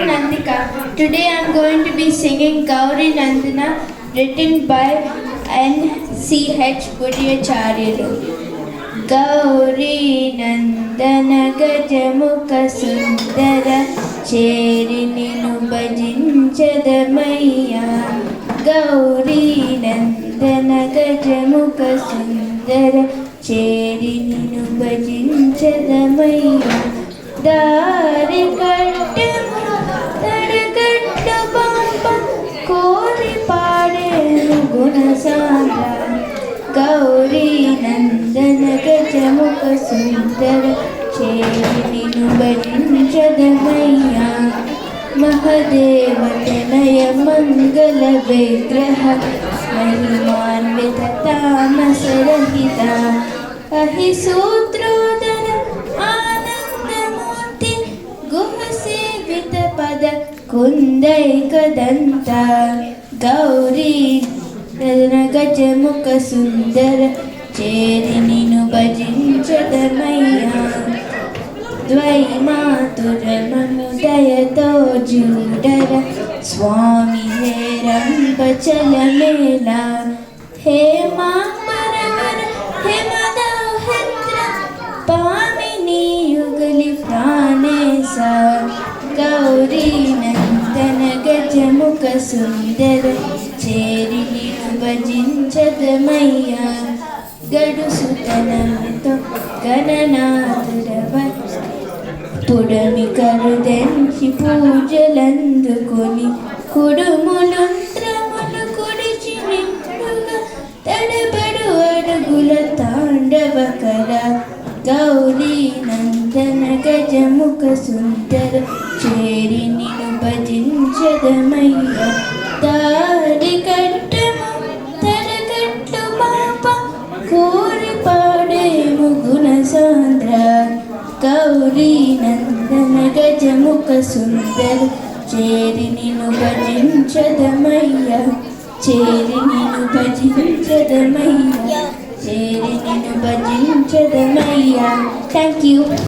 Nandika. Today I am going to be singing Gauri Nandana, written by N.C.H. Budiyacharyalu. Gauri Nandana Gajamukha Sundara Cheri Ninu Bhajinchadamayya. Gauri Nandana Gajamukha Sundara Cheri Ninu Bhajinchadamayya. దారి కట్టెము తడగట్టు పంప కోరి పాడేను గుణసాంద్ర. గౌరీ నందన గజముఖ సుందర చేరి నిను భజించదమయ్యా. మహదేవతనయ మంగళ విగ్రహ మహిమాన్విత తామసరహిత అహి సూత్రోదర పద కుందైకదంత. గౌరీ గజముఖ సుందర చేరి నిను భజించదమయ్యా. ద్వైమాతురమను దయతో జూడర స్వామి హే రంభచలమేలా. హే మాంబరవర హే మదోహద్ర పామిని యుగలి ప్రాణేశ. గౌరీ నందన గజముఖ సుందర చేరి నిను భజించదమయ్యా. గడుసుతనముతో గణనాథుడవ పుడమి కరుదెంచి పూజలందుకొని కుడుములుంత్రములు కుడిచి నిండుగా తడబడు అడుగుల తాండవ కళ. గౌరీ నందన గజముఖ సుందర చేరి నిను భజించదమయ్యా. దారి కట్టము తడగట్టు పాప కోరి పాడేము గుణసాంద్ర. గౌరీ నందన గజముఖ సుందర చేరి నిను భజించదమయ్యా. చేరి నిను భజించదమయ్యా. చేరి నిను భజించదమయ్యా. Thank you.